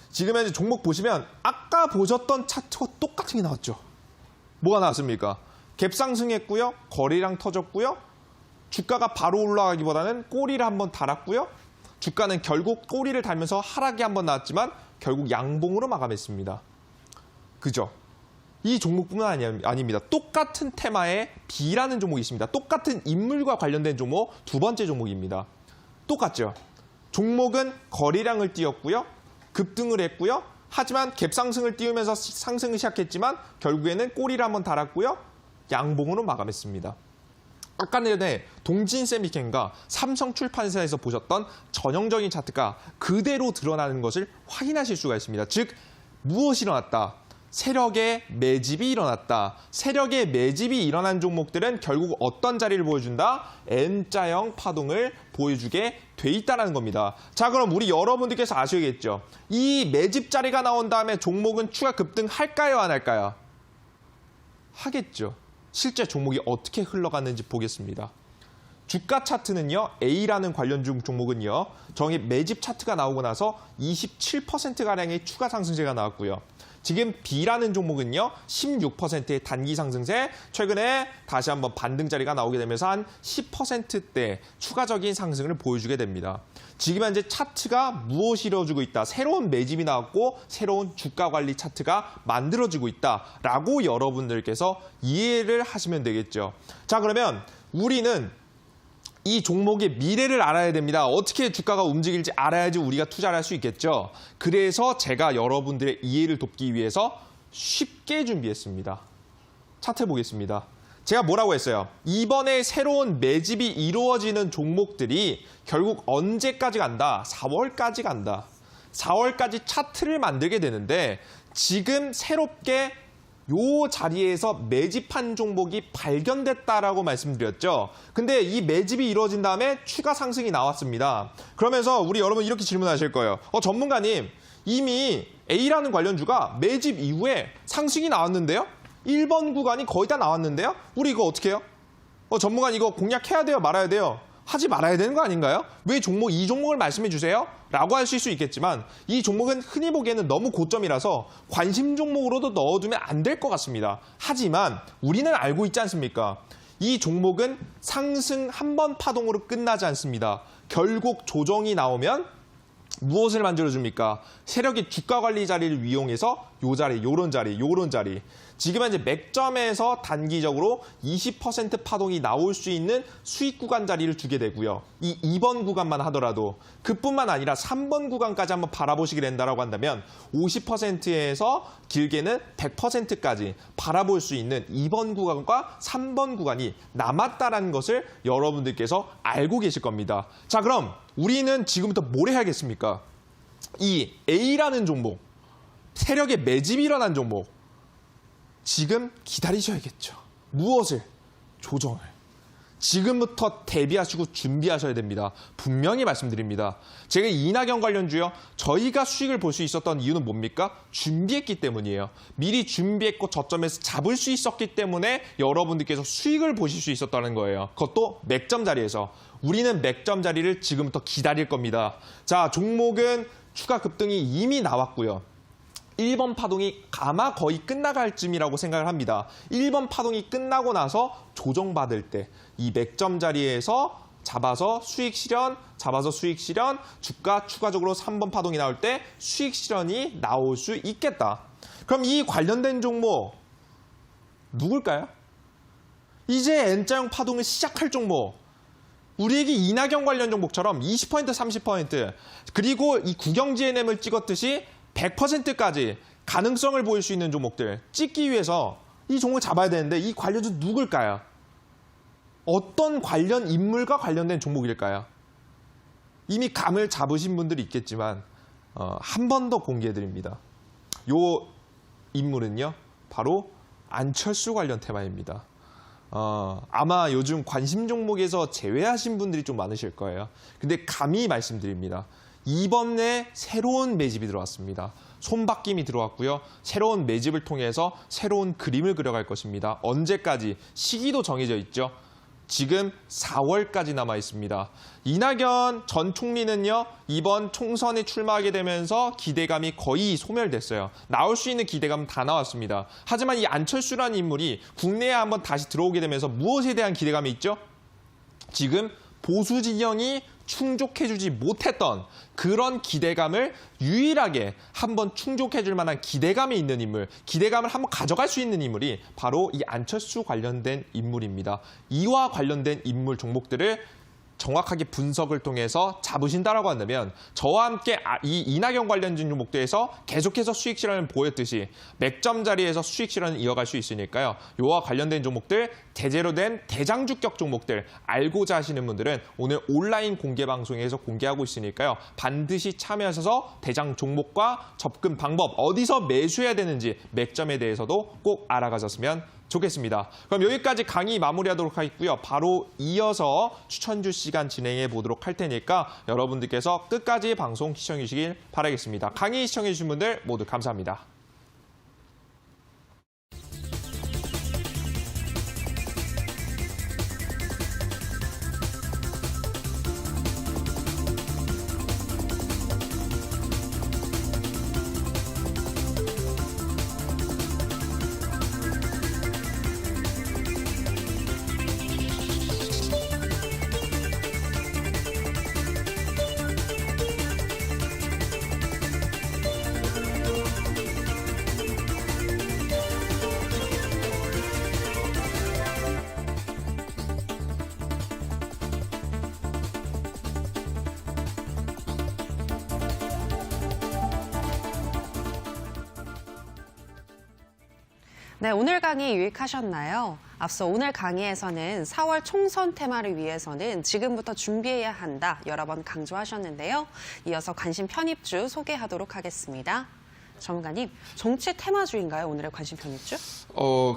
지금 현재 종목 보시면 아까 보셨던 차트와 똑같은 게 나왔죠. 뭐가 나왔습니까? 갭 상승했고요. 거래량 터졌고요. 주가가 바로 올라가기보다는 꼬리를 한번 달았고요. 주가는 결국 꼬리를 달면서 하락이 한번 나왔지만 결국 양봉으로 마감했습니다. 그죠? 이 종목뿐만 아닙니다. 똑같은 테마의 B라는 종목이 있습니다. 똑같은 인물과 관련된 종목 두 번째 종목입니다. 똑같죠? 종목은 거래량을 띄웠고요. 급등을 했고요. 하지만 갭 상승을 띄우면서 상승을 시작했지만 결국에는 꼬리를 한번 달았고요. 양봉으로 마감했습니다. 아까 전에 동진세미캠과 삼성출판사에서 보셨던 전형적인 차트가 그대로 드러나는 것을 확인하실 수가 있습니다. 즉 무엇이 일어났다? 세력의 매집이 일어났다. 세력의 매집이 일어난 종목들은 결국 어떤 자리를 보여준다? M자형 파동을 보여주게 돼 있다는 겁니다. 자, 그럼 우리 여러분들께서 아셔야겠죠? 이 매집 자리가 나온 다음에 종목은 추가 급등할까요? 안 할까요? 하겠죠. 실제 종목이 어떻게 흘러갔는지 보겠습니다. 주가 차트는요. A라는 관련 종목은요. 정의 매집 차트가 나오고 나서 27%가량의 추가 상승세가 나왔고요. 지금 B라는 종목은요. 16%의 단기 상승세, 최근에 다시 한번 반등 자리가 나오게 되면서 한 10%대 추가적인 상승을 보여주게 됩니다. 지금 현재 차트가 무엇이 이루어지고 있다? 새로운 매집이 나왔고 새로운 주가 관리 차트가 만들어지고 있다라고 여러분들께서 이해를 하시면 되겠죠. 자, 그러면 우리는 이 종목의 미래를 알아야 됩니다. 어떻게 주가가 움직일지 알아야지 우리가 투자를 할 수 있겠죠. 그래서 제가 여러분들의 이해를 돕기 위해서 쉽게 준비했습니다. 차트 보겠습니다. 제가 뭐라고 했어요? 이번에 새로운 매집이 이루어지는 종목들이 결국 언제까지 간다? 4월까지 간다. 4월까지 차트를 만들게 되는데 지금 새롭게 요 자리에서 매집한 종목이 발견됐다라고 말씀드렸죠. 근데 이 매집이 이루어진 다음에 추가 상승이 나왔습니다. 그러면서 우리 여러분 이렇게 질문하실 거예요. 전문가님, 이미 A라는 관련주가 매집 이후에 상승이 나왔는데요? 1번 구간이 거의 다 나왔는데요? 우리 이거 어떻게 해요? 전문가님 이거 공략해야 돼요? 말아야 돼요? 하지 말아야 되는 거 아닌가요? 왜 이 종목을 말씀해 주세요? 라고 하실 수 있겠지만 이 종목은 흔히 보기에는 너무 고점이라서 관심 종목으로도 넣어두면 안 될 것 같습니다. 하지만 우리는 알고 있지 않습니까? 이 종목은 상승 한 번 파동으로 끝나지 않습니다. 결국 조정이 나오면 무엇을 만들어줍니까? 세력의 주가 관리 자리를 이용해서 요 자리, 요런 자리, 요런 자리. 지금 현재 맥점에서 단기적으로 20% 파동이 나올 수 있는 수익 구간 자리를 주게 되고요. 이 2번 구간만 하더라도 그뿐만 아니라 3번 구간까지 한번 바라보시게 된다고 한다면 50%에서 길게는 100%까지 바라볼 수 있는 2번 구간과 3번 구간이 남았다는 것을 여러분들께서 알고 계실 겁니다. 자, 그럼 우리는 지금부터 뭘 해야겠습니까? 이 A라는 종목, 세력의 매집이 일어난 종목, 지금 기다리셔야겠죠. 무엇을? 조정을. 지금부터 대비하시고 준비하셔야 됩니다. 분명히 말씀드립니다. 제가 이낙연 관련주요. 저희가 수익을 볼 수 있었던 이유는 뭡니까? 준비했기 때문이에요. 미리 준비했고 저점에서 잡을 수 있었기 때문에 여러분들께서 수익을 보실 수 있었다는 거예요. 그것도 맥점 자리에서. 우리는 맥점 자리를 지금부터 기다릴 겁니다. 자, 종목은 추가 급등이 이미 나왔고요. 1번 파동이 아마 거의 끝나갈 쯤이라고 생각을 합니다. 1번 파동이 끝나고 나서 조정받을 때 이 맥점 자리에서 잡아서 수익 실현, 주가 추가적으로 3번 파동이 나올 때 수익 실현이 나올 수 있겠다. 그럼 이 관련된 종목 누굴까요? 이제 N자형 파동을 시작할 종목. 우리에게 이낙연 관련 종목처럼 20%, 30% 그리고 이 국영지NM을 찍었듯이 100%까지 가능성을 보일 수 있는 종목들 찍기 위해서 이 종목을 잡아야 되는데 이 관련주 누굴까요? 어떤 관련 인물과 관련된 종목일까요? 이미 감을 잡으신 분들이 있겠지만 한 번 더 공개해드립니다. 요 인물은요, 바로 안철수 관련 테마입니다. 아마 요즘 관심 종목에서 제외하신 분들이 좀 많으실 거예요. 근데 감히 말씀드립니다. 이번에 새로운 매집이 들어왔습니다. 손바뀜이 들어왔고요. 새로운 매집을 통해서 새로운 그림을 그려갈 것입니다. 언제까지? 시기도 정해져 있죠. 지금 4월까지 남아 있습니다. 이낙연 전 총리는요, 이번 총선에 출마하게 되면서 기대감이 거의 소멸됐어요. 나올 수 있는 기대감은 다 나왔습니다. 하지만 이 안철수라는 인물이 국내에 한번 다시 들어오게 되면서 무엇에 대한 기대감이 있죠? 지금 보수 진영이 충족해주지 못했던 그런 기대감을 유일하게 한번 충족해줄 만한 기대감이 있는 인물, 기대감을 한번 가져갈 수 있는 인물이 바로 이 안철수 관련된 인물입니다. 이와 관련된 인물 종목들을 정확하게 분석을 통해서 잡으신다라고 한다면 저와 함께 이 이낙연 관련된 종목들에서 계속해서 수익 실현을 보였듯이 맥점 자리에서 수익 실현을 이어갈 수 있으니까요. 이와 관련된 종목들, 제대로 된 대장주격 종목들 알고자 하시는 분들은 오늘 온라인 공개 방송에서 공개하고 있으니까요. 반드시 참여하셔서 대장 종목과 접근 방법, 어디서 매수해야 되는지 맥점에 대해서도 꼭 알아가셨으면 좋겠습니다. 그럼 여기까지 강의 마무리하도록 하겠고요. 바로 이어서 추천주 시간 진행해 보도록 할 테니까 여러분들께서 끝까지 방송 시청해 주시길 바라겠습니다. 강의 시청해 주신 분들 모두 감사합니다. 네, 오늘 강의 유익하셨나요? 앞서 오늘 강의에서는 4월 총선 테마를 위해서는 지금부터 준비해야 한다 여러 번 강조하셨는데요. 이어서 관심 편입주 소개하도록 하겠습니다. 전문가님, 정치 테마주인가요? 오늘의 관심 편입주?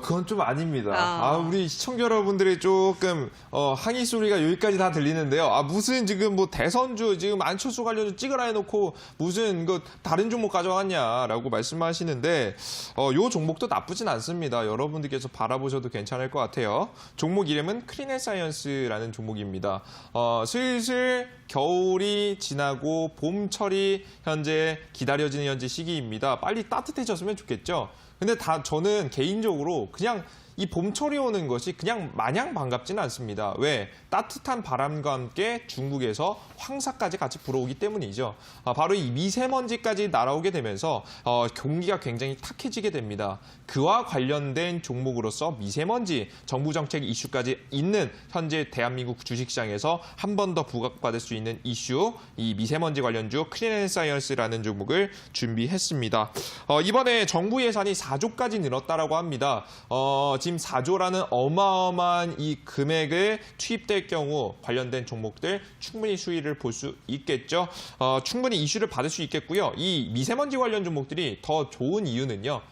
그건 좀 아닙니다. 우리 시청자 여러분들이 조금 항의 소리가 여기까지 다 들리는데요. 무슨 지금 뭐 대선주 지금 안철수 관련주 찍으라 해놓고 무슨 다른 종목 가져왔냐라고 말씀하시는데 요 종목도 나쁘진 않습니다. 여러분들께서 바라보셔도 괜찮을 것 같아요. 종목 이름은 크리네사이언스라는 종목입니다. 슬슬 겨울이 지나고 봄철이 현재 기다려지는 현재 시기입니다. 빨리 따뜻해졌으면 좋겠죠. 근데 저는 개인적으로 그냥 이 봄철이 오는 것이 그냥 마냥 반갑지는 않습니다. 왜? 따뜻한 바람과 함께 중국에서 황사까지 같이 불어오기 때문이죠. 바로 이 미세먼지까지 날아오게 되면서 공기가 굉장히 탁해지게 됩니다. 그와 관련된 종목으로서 미세먼지, 정부 정책 이슈까지 있는 현재 대한민국 주식시장에서 한 번 더 부각받을 수 있는 이슈, 이 미세먼지 관련주 크리네사이언스라는 종목을 준비했습니다. 이번에 정부 예산이 4조까지 늘었다라고 합니다. 지금 4조라는 어마어마한 이 금액을 투입될 경우 관련된 종목들 충분히 수위를 볼 수 있겠죠. 충분히 이슈를 받을 수 있겠고요. 이 미세먼지 관련 종목들이 더 좋은 이유는요.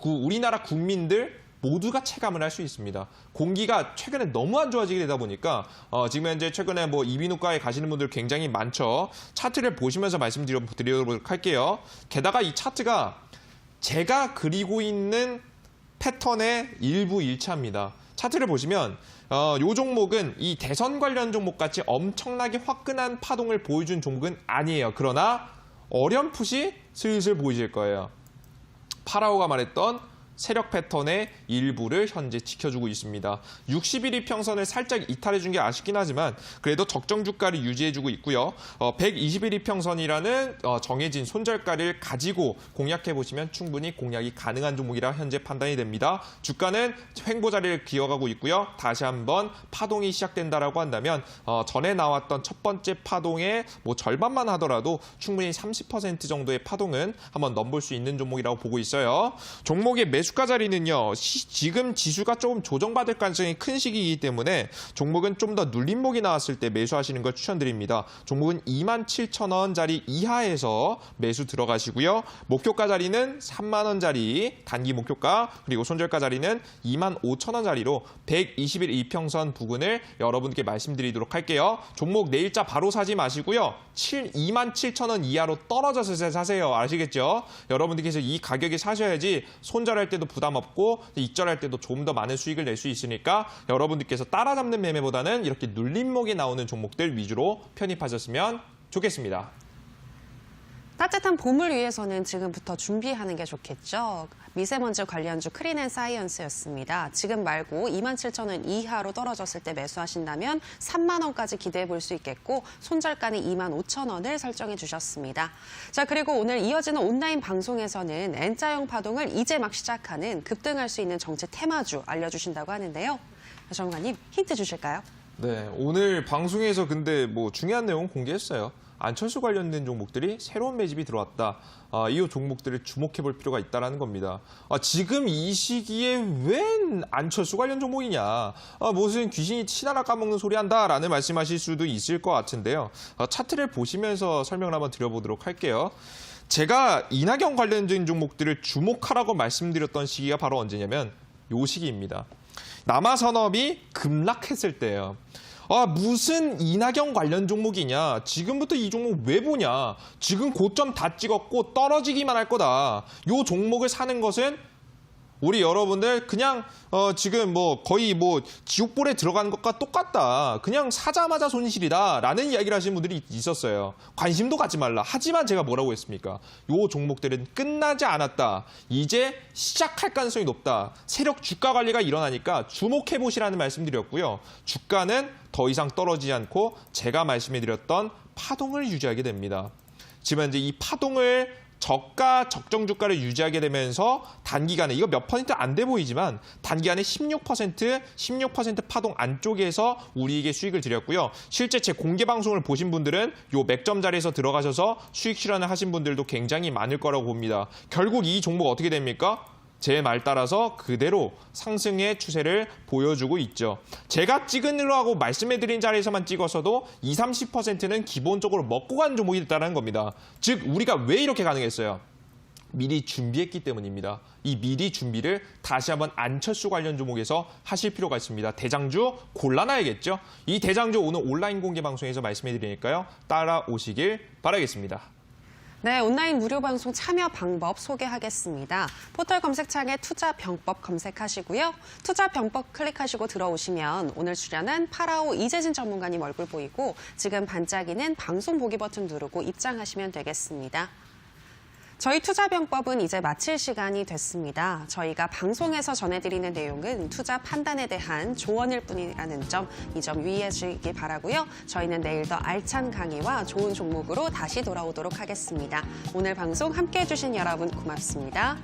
우리나라 국민들 모두가 체감을 할 수 있습니다. 공기가 최근에 너무 안 좋아지게 되다 보니까 지금 현재 최근에 뭐 이비인후과에 가시는 분들 굉장히 많죠. 차트를 보시면서 말씀드리도록 할게요. 게다가 이 차트가 제가 그리고 있는 패턴의 일부 일치합니다. 차트를 보시면 이 종목은 이 대선 관련 종목 같이 엄청나게 화끈한 파동을 보여준 종목은 아니에요. 그러나 어렴풋이 슬슬 보이실 거예요. 파라오가 말했던 세력 패턴의 일부를 현재 지켜주고 있습니다. 60일 이평선을 살짝 이탈해준 게 아쉽긴 하지만 그래도 적정 주가를 유지해주고 있고요. 120일 이평선이라는 정해진 손절가를 가지고 공략해보시면 충분히 공략이 가능한 종목이라 현재 판단이 됩니다. 주가는 횡보 자리를 기어가고 있고요. 다시 한번 파동이 시작된다라고 한다면 전에 나왔던 첫 번째 파동의 뭐 절반만 하더라도 충분히 30% 정도의 파동은 한번 넘볼 수 있는 종목이라고 보고 있어요. 종목의 매수가 자리는요. 지금 지수가 조금 조정받을 가능성이 큰 시기이기 때문에 종목은 좀 더 눌림목이 나왔을 때 매수하시는 걸 추천드립니다. 종목은 27,000원짜리 이하에서 매수 들어가시고요. 목표가 자리는 3만 원짜리 단기 목표가, 그리고 손절가 자리는 25,000원짜리로 120일 이평선 부근을 여러분께 말씀드리도록 할게요. 종목 내일자 바로 사지 마시고요. 27,000원 이하로 떨어져서 사세요. 아시겠죠? 여러분들께서 이 가격에 사셔야지 손절할 때도 부담 없고 익절할 때도 좀 더 많은 수익을 낼 수 있으니까 여러분들께서 따라잡는 매매보다는 이렇게 눌림목이 나오는 종목들 위주로 편입하셨으면 좋겠습니다. 따뜻한 봄을 위해서는 지금부터 준비하는 게 좋겠죠. 미세먼지 관련주 크린앤사이언스였습니다. 지금 말고 27,000원 이하로 떨어졌을 때 매수하신다면 3만 원까지 기대해 볼 수 있겠고 손절가는 25,000원을 설정해 주셨습니다. 자, 그리고 오늘 이어지는 온라인 방송에서는 N자형 파동을 이제 막 시작하는 급등할 수 있는 정치 테마주 알려주신다고 하는데요. 전문가님 힌트 주실까요? 네, 오늘 방송에서 근데 뭐 중요한 내용 공개했어요. 안철수 관련된 종목들이 새로운 매집이 들어왔다. 이 종목들을 주목해 볼 필요가 있다는 겁니다. 지금 이 시기에 웬 안철수 관련 종목이냐. 무슨 귀신이 치나라 까먹는 소리 한다라는 말씀하실 수도 있을 것 같은데요. 차트를 보시면서 설명을 한번 드려보도록 할게요. 제가 이낙연 관련된 종목들을 주목하라고 말씀드렸던 시기가 바로 언제냐면 이 시기입니다. 남아산업이 급락했을 때예요. 무슨 이낙연 관련 종목이냐. 지금부터 이 종목 왜 보냐. 지금 고점 다 찍었고 떨어지기만 할 거다. 이 종목을 사는 것은 우리 여러분들 그냥 지금 뭐 거의 뭐 지옥불에 들어가는 것과 똑같다. 그냥 사자마자 손실이다라는 이야기를 하시는 분들이 있었어요. 관심도 갖지 말라. 하지만 제가 뭐라고 했습니까? 요 종목들은 끝나지 않았다. 이제 시작할 가능성이 높다. 세력 주가 관리가 일어나니까 주목해 보시라는 말씀드렸고요. 주가는 더 이상 떨어지지 않고 제가 말씀해드렸던 파동을 유지하게 됩니다. 지금 이제 이 파동을 저가 적정 주가를 유지하게 되면서 단기간에 이거 몇 퍼센트 안 돼 보이지만 단기간에 16% 파동 안쪽에서 우리에게 수익을 드렸고요. 실제 제 공개 방송을 보신 분들은 요 맥점 자리에서 들어가셔서 수익 실현을 하신 분들도 굉장히 많을 거라고 봅니다. 결국 이 종목 어떻게 됩니까? 제 말 따라서 그대로 상승의 추세를 보여주고 있죠. 제가 찍으려고 말씀해드린 자리에서만 찍어서도 20, 30%는 기본적으로 먹고 가는 종목이 있다는 겁니다. 즉 우리가 왜 이렇게 가능했어요? 미리 준비했기 때문입니다. 이 미리 준비를 다시 한번 안철수 관련 종목에서 하실 필요가 있습니다. 대장주 골라놔야겠죠. 이 대장주 오늘 온라인 공개 방송에서 말씀해드리니까요. 따라오시길 바라겠습니다. 네, 온라인 무료 방송 참여 방법 소개하겠습니다. 포털 검색창에 투자병법 검색하시고요. 투자병법 클릭하시고 들어오시면 오늘 출연한 파라오 이재진 전문가님 얼굴 보이고 지금 반짝이는 방송 보기 버튼 누르고 입장하시면 되겠습니다. 저희 투자병법은 이제 마칠 시간이 됐습니다. 저희가 방송에서 전해드리는 내용은 투자 판단에 대한 조언일 뿐이라는 점, 이 점 유의해 주시기 바라고요. 저희는 내일 더 알찬 강의와 좋은 종목으로 다시 돌아오도록 하겠습니다. 오늘 방송 함께해 주신 여러분 고맙습니다.